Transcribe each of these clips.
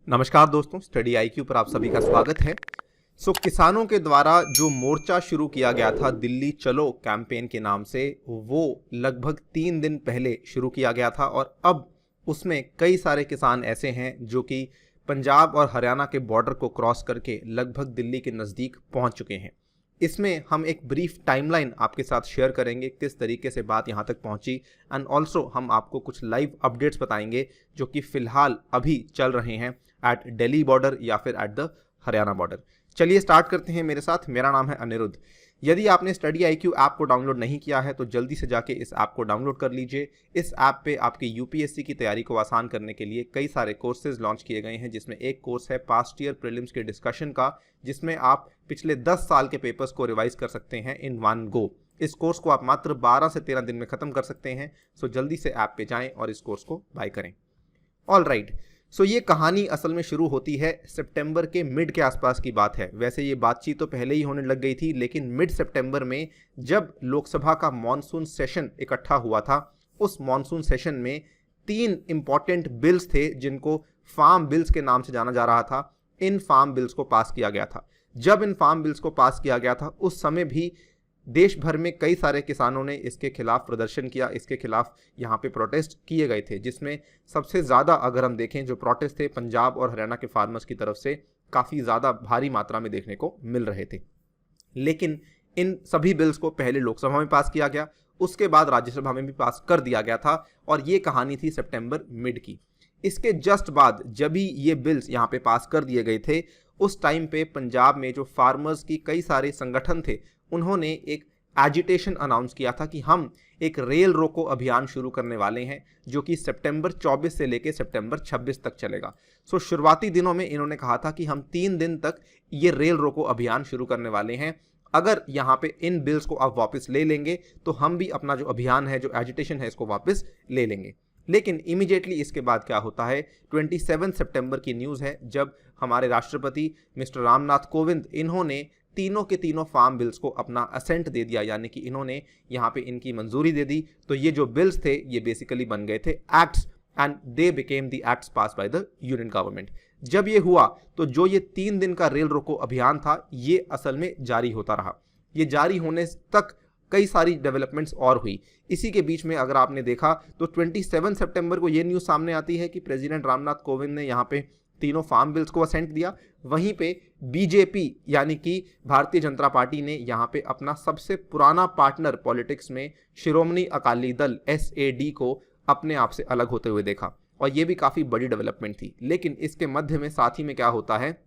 नमस्कार दोस्तों, study IQ पर आप सभी का स्वागत है। किसानों के द्वारा जो मोर्चा शुरू किया गया था दिल्ली चलो कैंपेन के नाम से, वो लगभग 3 दिन पहले शुरू किया गया था और अब उसमें कई सारे किसान ऐसे हैं जो कि पंजाब और हरियाणा के बॉर्डर को क्रॉस करके लगभग दिल्ली के नज़दीक पहुंच चुके हैं। इसमें हम एक ब्रीफ टाइमलाइन आपके साथ शेयर करेंगे किस तरीके से बात यहाँ तक पहुँची, एंड ऑल्सो हम आपको कुछ लाइव अपडेट्स बताएंगे जो कि फ़िलहाल अभी चल रहे हैं एट दिल्ली बॉर्डर या फिर एट द हरियाणा बॉर्डर। चलिए स्टार्ट करते हैं मेरे साथ। मेरा नाम है अनिरुद्ध। यदि आपने स्टडी आईक्यू ऐप को डाउनलोड नहीं किया है तो जल्दी से जाके इस ऐप को डाउनलोड कर लीजिए। इस ऐप पे आपकी यूपीएससी की तैयारी को आसान करने के लिए कई सारे कोर्सेज लॉन्च किए गए हैं, जिसमें एक कोर्स है पास्ट ईयर प्रीलिम्स के डिस्कशन का, जिसमें आप पिछले 10 साल के पेपर्स को रिवाइज कर सकते हैं इन वन गो। इस कोर्स को आप मात्र 12 से 13 दिन में खत्म कर सकते हैं। सो जल्दी से ऐप पे जाएं और इस कोर्स को बाय करें। ऑल राइट, ये कहानी असल में शुरू होती है सितंबर के मिड के आसपास की बात है। वैसे ये बातचीत तो पहले ही होने लग गई थी, लेकिन मिड सितंबर में जब लोकसभा का मॉनसून सेशन इकट्ठा हुआ था, उस मॉनसून सेशन में 3 इंपॉर्टेंट बिल्स थे जिनको फार्म बिल्स के नाम से जाना जा रहा था। इन फार्म बिल्स को पास किया गया था। जब इन फार्म बिल्स को पास किया गया था उस समय भी देश भर में कई सारे किसानों ने इसके खिलाफ प्रदर्शन किया, इसके खिलाफ यहाँ पे प्रोटेस्ट किए गए थे, जिसमें सबसे ज़्यादा अगर हम देखें जो प्रोटेस्ट थे पंजाब और हरियाणा के फार्मर्स की तरफ से काफ़ी ज़्यादा भारी मात्रा में देखने को मिल रहे थे। लेकिन इन सभी बिल्स को पहले लोकसभा में पास किया गया, उसके बाद राज्यसभा में भी पास कर दिया गया था, और ये कहानी थी सितंबर मिड की। इसके जस्ट बाद जब ही ये बिल्स यहाँ पे पास कर दिए गए थे, उस टाइम पे पंजाब में जो फार्मर्स की कई सारे संगठन थे उन्होंने एक एजिटेशन अनाउंस किया था कि हम एक रेल रोको अभियान शुरू करने वाले हैं, जो कि सितंबर 24 से लेकर सितंबर 26 तक चलेगा। शुरुआती दिनों में इन्होंने कहा था कि हम 3 दिन तक ये रेल रोको अभियान शुरू करने वाले हैं। अगर यहाँ पे इन बिल्स को आप वापस ले लेंगे तो हम भी अपना जो अभियान है, जो एजिटेशन है, इसको वापस ले लेंगे। लेकिन इमीडिएटली इसके बाद क्या होता है, 27 सितंबर की न्यूज़ है, जब हमारे राष्ट्रपति मिस्टर रामनाथ कोविंद इन्होंने तीनों के तीनों फार्म बिल्स को अपना असेंट दे दिया, यानी कि इन्होंने यहाँ पे इनकी मंजूरी दे दी। तो ये जो बिल्स थे ये बेसिकली बन गए थे acts, and they became the acts pass by the union government. जब ये हुआ तो जो ये 3 दिन का रेल रोको अभियान था ये असल में जारी होता रहा। ये जारी होने तक कई सारी डेवलपमेंट्स और हुई। इसी के बीच में अगर आपने देखा तो 27 सितंबर को ये न्यूज़ सामने आती है कि प्रेसिडेंट रामनाथ कोविंद ने यहाँ पे तीनों फार्म बिल्स को असेंट दिया। वहीं पे बीजेपी यानी कि भारतीय जनता पार्टी ने यहाँ पे अपना सबसे पुराना पार्टनर पॉलिटिक्स में शिरोमणि अकाली दल SAD को अपने आप से अलग होते हुए देखा, और ये भी काफ़ी बड़ी डेवलपमेंट थी। लेकिन इसके मध्य में साथ ही में क्या होता है,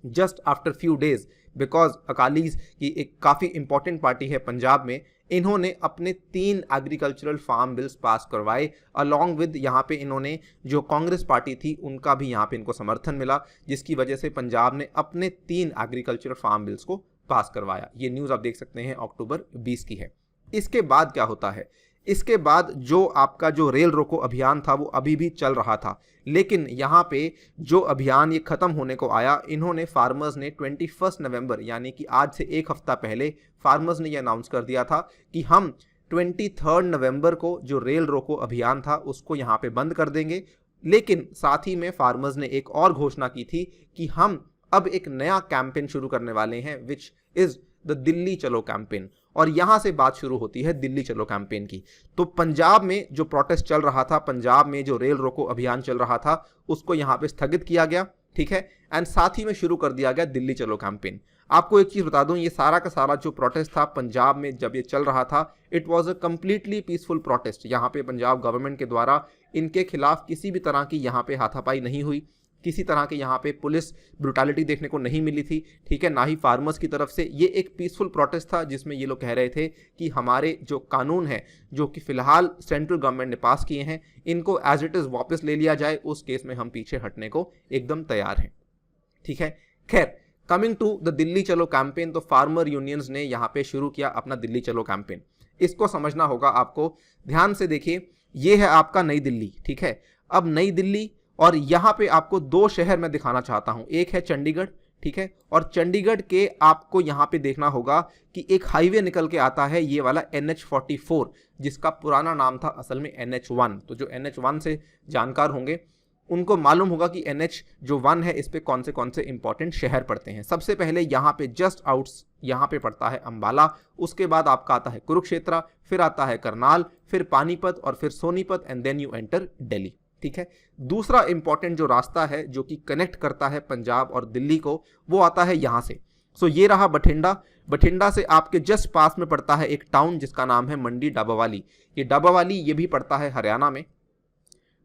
just after few days, because Akalis की एक काफ़ी इंपॉर्टेंट पार्टी है पंजाब में, इन्होंने अपने 3 एग्रीकल्चरल फार्म बिल्स पास करवाए। अलॉन्ग विद यहाँ पे इन्होंने जो कांग्रेस पार्टी थी उनका भी यहाँ पे इनको समर्थन मिला, जिसकी वजह से पंजाब ने अपने 3 एग्रीकल्चरल फार्म बिल्स को पास करवाया। ये न्यूज़ आप देख सकते हैं अक्टूबर 20 की है। इसके बाद क्या होता है, इसके बाद जो आपका जो रेल रोको अभियान था वो अभी भी चल रहा था, लेकिन यहाँ पे जो अभियान ये ख़त्म होने को आया, इन्होंने फार्मर्स ने 21 नवंबर यानी कि आज से एक हफ्ता पहले फार्मर्स ने ये अनाउंस कर दिया था कि हम 23 नवंबर को जो रेल रोको अभियान था उसको यहाँ पे बंद कर देंगे। लेकिन साथ ही में फार्मर्स ने एक और घोषणा की थी कि हम अब एक नया कैंपेन शुरू करने वाले हैं, विच इज़ द दिल्ली चलो कैंपेन। और यहाँ से बात शुरू होती है दिल्ली चलो कैंपेन की। तो पंजाब में जो प्रोटेस्ट चल रहा था, पंजाब में जो रेल रोको अभियान चल रहा था, उसको यहाँ पे स्थगित किया गया, ठीक है, एंड साथ ही में शुरू कर दिया गया दिल्ली चलो कैंपेन। आपको एक चीज़ बता दूं, ये सारा का सारा जो प्रोटेस्ट था पंजाब में जब ये चल रहा था, it was a completely peaceful protest. यहाँ पे पंजाब गवर्नमेंट के द्वारा इनके खिलाफ किसी भी तरह की यहाँ पे हाथापाई नहीं हुई, किसी तरह के यहाँ पे पुलिस ब्रुटैलिटी देखने को नहीं मिली थी, ठीक है, ना ही फार्मर्स की तरफ से। ये एक पीसफुल प्रोटेस्ट था जिसमें ये लोग कह रहे थे कि हमारे जो कानून है, जो कि फिलहाल सेंट्रल गवर्नमेंट ने पास किए हैं, इनको एज इट इज़ वापस ले लिया जाए। उस केस में हम पीछे हटने को एकदम तैयार हैं, ठीक है। खैर, कमिंग टू द दिल्ली चलो कैंपेन, तो फार्मर यूनियंस ने यहाँ पे शुरू किया अपना दिल्ली चलो कैंपेन। इसको समझना होगा आपको, ध्यान से देखिए। ये है आपका नई दिल्ली, ठीक है। अब नई दिल्ली, और यहाँ पे आपको 2 शहर मैं दिखाना चाहता हूँ। एक है चंडीगढ़, ठीक है, और चंडीगढ़ के आपको यहाँ पे देखना होगा कि एक हाईवे निकल के आता है, ये वाला NH44, जिसका पुराना नाम था असल में NH1। तो जो NH1 से जानकार होंगे, उनको मालूम होगा कि NH जो 1 है इस पे कौन से इंपॉर्टेंट शहर पड़ते हैं। सबसे पहले यहाँ पे जस्ट आउट्स यहाँ पे पड़ता है अंबाला, उसके बाद आपका आता है कुरुक्षेत्र, फिर आता है करनाल, फिर पानीपत और फिर Sonipat and then you enter Delhi. ठीक है। दूसरा इंपॉर्टेंट जो रास्ता है जो कि कनेक्ट करता है पंजाब और दिल्ली को, वो आता है यहाँ से। सो ये रहा बठिंडा। बठिंडा से आपके जस्ट पास में पड़ता है एक टाउन जिसका नाम है मंडी डाबावाली। ये डाबावाली ये भी पड़ता है हरियाणा में।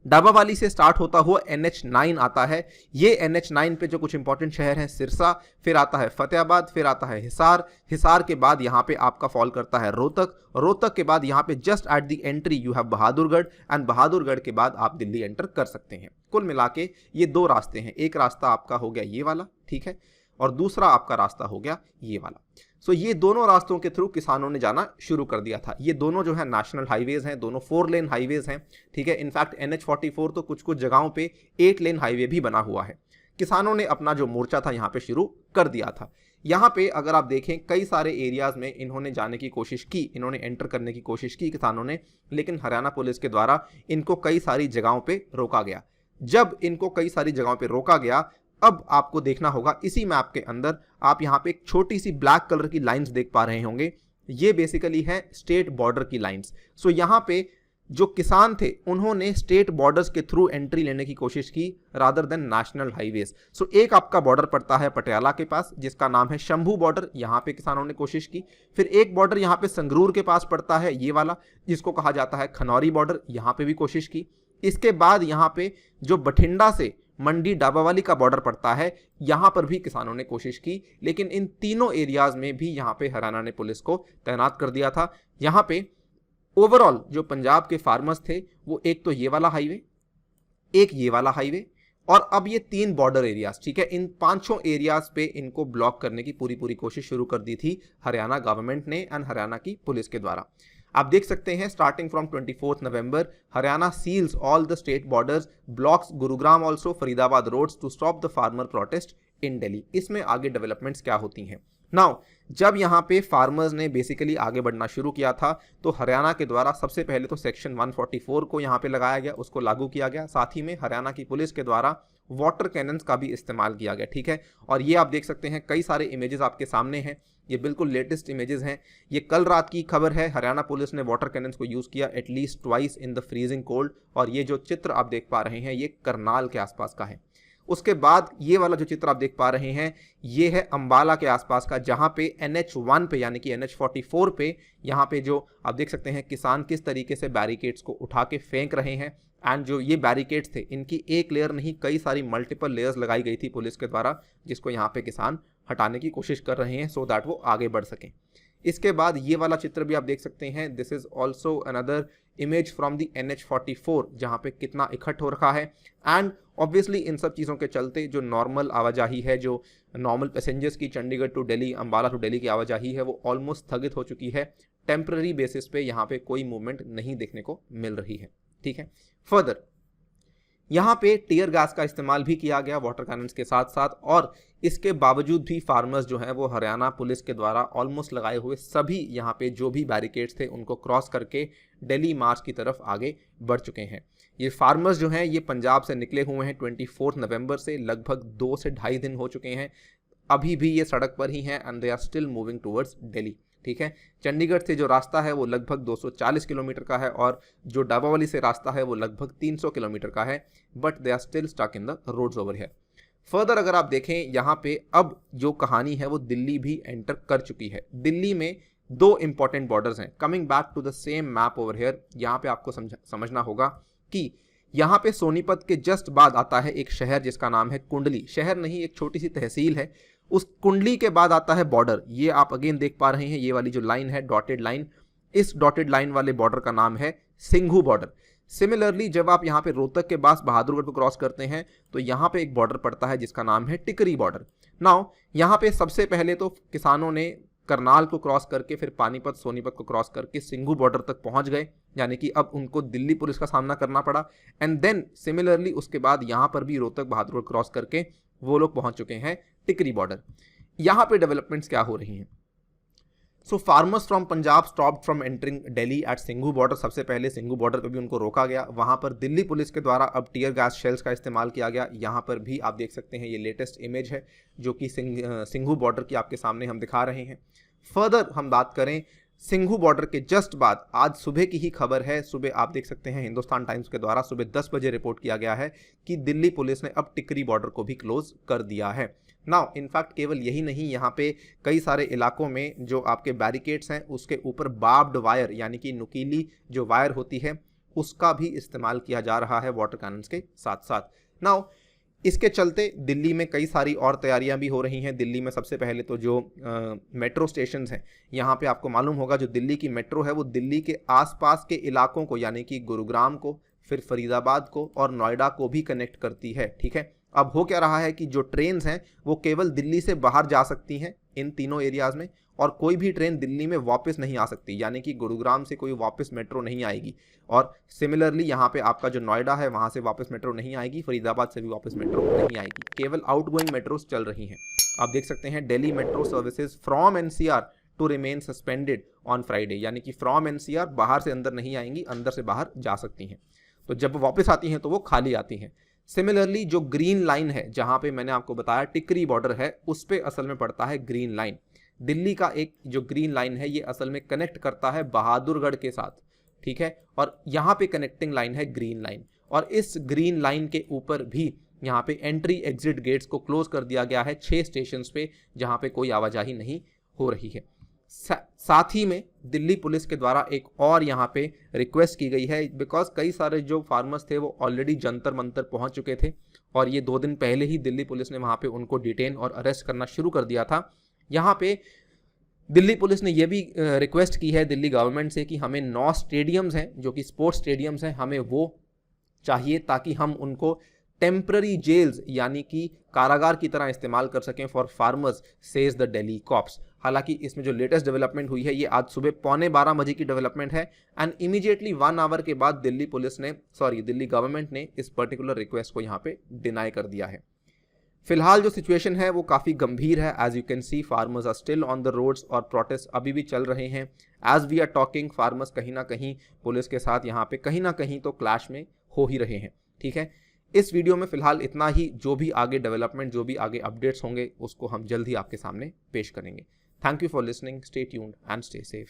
डाबावाली से स्टार्ट होता हुआ NH9 आता है। ये NH9 पे जो कुछ इंपॉर्टेंट शहर हैं सिरसा, फिर आता है फतेहाबाद, फिर आता है हिसार, हिसार के बाद यहाँ पे आपका फॉल करता है रोहतक, रोहतक के बाद यहाँ पे just at the entry you have Bahadurgarh and Bahadurgarh के बाद आप दिल्ली एंटर कर सकते हैं। कुल मिला के ये 2 रास्ते हैं, एक रास्ता आपका हो गया ये वाला, ठीक है, और दूसरा आपका रास्ता हो गया ये वाला। सो ये दोनों रास्तों के थ्रू किसानों ने जाना शुरू कर दिया था। ये दोनों जो है नेशनल हाईवेज हैं, दोनों 4 लेन हाईवेज हैं। ठीक है। इनफैक्ट NH44 तो कुछ कुछ जगहों पे 8 लेन हाईवे भी बना हुआ है। किसानों ने अपना जो मोर्चा था यहाँ पे शुरू कर दिया था। यहाँ पे अगर आप देखें कई सारे एरियाज में इन्होंने जाने की कोशिश की, इन्होंने एंटर करने की कोशिश की किसानों ने, लेकिन हरियाणा पुलिस के द्वारा इनको कई सारी जगहों पे रोका गया। जब इनको कई सारी जगहों पे रोका गया, अब आपको देखना होगा इसी मैप के अंदर आप यहाँ पे एक छोटी सी ब्लैक कलर की लाइंस देख पा रहे होंगे। ये बेसिकली है स्टेट बॉर्डर की लाइंस। सो यहाँ पे जो किसान थे उन्होंने स्टेट बॉर्डर्स के थ्रू एंट्री लेने की कोशिश की रादर देन नेशनल हाईवेज। सो एक आपका बॉर्डर पड़ता है पटियाला के पास जिसका नाम है शंभू बॉर्डर, यहाँ पे किसानों ने कोशिश की। फिर एक बॉर्डर यहाँ पे संगरूर के पास पड़ता है ये वाला जिसको कहा जाता है खनौरी बॉर्डर, यहाँ पे भी कोशिश की। इसके बाद यहाँ पे जो बठिंडा से मंडी डाबावाली का बॉर्डर पड़ता है, यहां पर भी किसानों ने कोशिश की, लेकिन इन तीनों एरियाज में भी यहां पे हरियाणा ने पुलिस को तैनात कर दिया था। यहां पे ओवरऑल जो पंजाब के फार्मर्स थे वो एक तो ये वाला हाईवे, एक ये वाला हाईवे और अब ये 3 बॉर्डर एरियाज, ठीक है, इन 5 एरियाज पे इनको ब्लॉक करने की पूरी कोशिश शुरू कर दी थी हरियाणा गवर्नमेंट ने एंड हरियाणा की पुलिस के द्वारा। आप देख सकते हैं starting from 24 November Haryana seals all the state borders, blocks Gurugram also Faridabad roads to stop the farmer protest in Delhi. इसमें आगे डेवलपमेंट्स क्या होती हैं। नाउ जब यहाँ पे फार्मर्स ने बेसिकली आगे बढ़ना शुरू किया था तो हरियाणा के द्वारा सबसे पहले तो सेक्शन 144 को यहाँ पे लगाया गया, उसको लागू किया गया। साथ ही में हरियाणा की पुलिस के द्वारा वाटर कैनन्स का भी इस्तेमाल किया गया। ठीक है। और ये आप देख सकते हैं कई सारे इमेजेस आपके सामने हैं, ये बिल्कुल लेटेस्ट इमेजेस हैं। ये कल रात की खबर है। हरियाणा पुलिस ने वाटर कैनन्स को यूज़ किया at least twice in the freezing cold. और ये जो चित्र आप देख पा रहे हैं ये करनाल के आसपास का है। उसके बाद ये वाला जो चित्र आप देख पा रहे हैं ये है अंबाला के आसपास का, जहां पे NH1 पे यानी कि NH44 पे यहाँ पे जो आप देख सकते हैं किसान किस तरीके से बैरिकेड्स को उठा के फेंक रहे हैं। एंड जो ये बैरिकेड्स थे इनकी एक लेयर नहीं कई सारी मल्टीपल लेयर्स लगाई गई थी पुलिस के द्वारा, जिसको यहाँ पे किसान हटाने की कोशिश कर रहे हैं सो दैट वो आगे बढ़ सकें। इसके बाद ये वाला चित्र भी आप देख सकते हैं, this is also another image from the NH44 जहाँ पे कितना इकट्ठ हो रखा है। एंड ऑब्वियसली इन सब चीज़ों के चलते जो नॉर्मल आवाजाही है, जो नॉर्मल पैसेंजर्स की चंडीगढ़ टू दिल्ली, अंबाला टू दिल्ली की आवाजाही है वो ऑलमोस्ट स्थगित हो चुकी है। टेम्पररी बेसिस पे यहाँ पे कोई मूवमेंट नहीं देखने को मिल रही है। ठीक है। फर्दर यहाँ पे टीयर गैस का इस्तेमाल भी किया गया वाटर कैनन्स के साथ साथ, और इसके बावजूद भी फार्मर्स जो हैं वो हरियाणा पुलिस के द्वारा ऑलमोस्ट लगाए हुए सभी यहाँ पे जो भी बैरिकेड्स थे उनको क्रॉस करके दिल्ली मार्च की तरफ आगे बढ़ चुके हैं। ये फार्मर्स जो हैं ये पंजाब से निकले हुए हैं 24 नवंबर से, लगभग 2 से ढाई दिन हो चुके हैं। अभी भी ये सड़क पर ही हैं and they are still moving towards Delhi. ठीक है। चंडीगढ़ से जो रास्ता है वो लगभग 240 किलोमीटर का है और जो डाबावाली से रास्ता है वो लगभग 300 किलोमीटर का है, but they are still stuck in the roads over here. Further अगर आप देखें यहाँ पे अब जो कहानी है वो दिल्ली भी एंटर कर चुकी है। दिल्ली में 2 इंपॉर्टेंट बॉर्डर्स हैं। Coming back to the same map over here, यहाँ पे आपको समझना होगा कि यहाँ पे सोनीपत के जस्ट बाद आता है एक शहर जिसका नाम है कुंडली। शहर नहीं, एक छोटी सी तहसील है। उस कुंडली के बाद आता है बॉर्डर। ये आप अगेन देख पा रहे हैं, ये वाली जो लाइन है डॉटेड लाइन, इस डॉटेड लाइन वाले बॉर्डर का नाम है सिंघू बॉर्डर। सिमिलरली जब आप यहाँ पे रोहतक के पास बहादुरगढ़ को क्रॉस करते हैं तो यहाँ पे एक बॉर्डर पड़ता है जिसका नाम है टिकरी बॉर्डर। नाउ यहाँ पे सबसे पहले तो किसानों ने करनाल को क्रॉस करके फिर पानीपत सोनीपत को क्रॉस करके सिंघू बॉर्डर तक पहुंच गए, यानी कि अब उनको दिल्ली पुलिस का सामना करना पड़ा। एंड देन सिमिलरली उसके बाद यहाँ पर भी रोहतक बहादुरगढ़ क्रॉस करके वो लोग पहुंच चुके हैं टिकरी बॉर्डर। यहाँ पे डेवलपमेंट्स क्या हो रही हैं। So farmers from Punjab stopped from entering Delhi at Singhu border. सबसे पहले सिंघू बॉर्डर पर भी उनको रोका गया। वहां पर दिल्ली पुलिस के द्वारा अब टीयर गैस शेल्स का इस्तेमाल किया गया। यहां पर भी आप देख सकते हैं, ये लेटेस्ट इमेज है जो कि सिंघू बॉर्डर की आपके सामने हम दिखा रहे हैं। फर्दर हम बात करें सिंघू बॉर्डर के जस्ट बाद, आज सुबह की ही खबर है, सुबह आप देख सकते हैं हिंदुस्तान टाइम्स के द्वारा सुबह 10 बजे रिपोर्ट किया गया है कि दिल्ली पुलिस ने अब टिकरी बॉर्डर को भी क्लोज कर दिया है। नाउ इनफैक्ट केवल यही नहीं, यहाँ पे कई सारे इलाकों में जो आपके बैरिकेड्स हैं उसके ऊपर बार्ब्ड वायर यानी कि नुकीली जो वायर होती है उसका भी इस्तेमाल किया जा रहा है वाटर कैनन्स के साथ साथ। नाउ इसके चलते दिल्ली में कई सारी और तैयारियां भी हो रही हैं। दिल्ली में सबसे पहले तो जो मेट्रो स्टेशंस हैं, यहाँ पे आपको मालूम होगा जो दिल्ली की मेट्रो है वो दिल्ली के आसपास के इलाकों को यानी कि गुरुग्राम को, फिर फरीदाबाद को और नोएडा को भी कनेक्ट करती है। ठीक है, अब हो क्या रहा है कि जो ट्रेन्स हैं वो केवल दिल्ली से बाहर जा सकती हैं इन तीनों एरियाज़ में, और कोई भी ट्रेन दिल्ली में वापस नहीं आ सकती, यानी कि गुरुग्राम से कोई वापस मेट्रो नहीं आएगी। और सिमिलरली यहाँ पे आपका जो नोएडा है वहाँ से वापस मेट्रो नहीं आएगी, फरीदाबाद से भी वापस मेट्रो नहीं आएगी, केवल आउटगोइंग मेट्रोस चल रही हैं। आप देख सकते हैं Delhi metro services from NCR to remain suspended on Friday, यानी कि फ्रॉम एनसीआर बाहर से अंदर नहीं आएंगी, अंदर से बाहर जा सकती हैं। तो जब वापस आती हैं तो वो खाली आती हैं। सिमिलरली जो ग्रीन लाइन है, जहाँ पे मैंने आपको बताया टिकरी बॉर्डर है, उस पे असल में पड़ता है ग्रीन लाइन। दिल्ली का एक जो ग्रीन लाइन है ये असल में कनेक्ट करता है बहादुरगढ़ के साथ। ठीक है, और यहाँ पे कनेक्टिंग लाइन है ग्रीन लाइन, और इस ग्रीन लाइन के ऊपर भी यहाँ पे एंट्री एग्जिट गेट्स को क्लोज कर दिया गया है 6 स्टेशंस पे जहाँ पे कोई आवाजाही नहीं हो रही है। साथ ही में दिल्ली पुलिस के द्वारा एक और यहाँ पे रिक्वेस्ट की गई है, बिकॉज कई सारे जो फार्मर्स थे वो ऑलरेडी जंतर मंतर पहुँच चुके थे और ये 2 दिन पहले ही दिल्ली पुलिस ने वहाँ पे उनको डिटेन और अरेस्ट करना शुरू कर दिया था। यहाँ पे दिल्ली पुलिस ने यह भी रिक्वेस्ट की है दिल्ली गवर्नमेंट से कि हमें 9 स्टेडियम्स हैं जो कि स्पोर्ट्स स्टेडियम्स हैं, हमें वो चाहिए ताकि हम उनको टेम्पररी जेल्स यानी कि कारागार की तरह इस्तेमाल कर सकें for farmers, says the Delhi cops. हालांकि इसमें जो लेटेस्ट डेवलपमेंट हुई है ये आज सुबह 11:15 की डेवलपमेंट है, एंड इमीडिएटली 1 आवर के बाद दिल्ली गवर्नमेंट ने इस पर्टिकुलर रिक्वेस्ट को यहाँ पे डिनाई कर दिया है। फिलहाल जो सिचुएशन है वो काफ़ी गंभीर है। As you can see farmers are still on the roads और प्रोटेस्ट अभी भी चल रहे हैं। As we are talking farmers कहीं ना कहीं पुलिस के साथ यहाँ पे कहीं ना कहीं तो क्लैश में हो ही रहे हैं। ठीक है, इस वीडियो में फिलहाल इतना ही। जो भी आगे डेवलपमेंट, जो भी आगे अपडेट्स होंगे उसको हम जल्द ही आपके सामने पेश करेंगे। Thank you for listening, stay tuned and stay safe.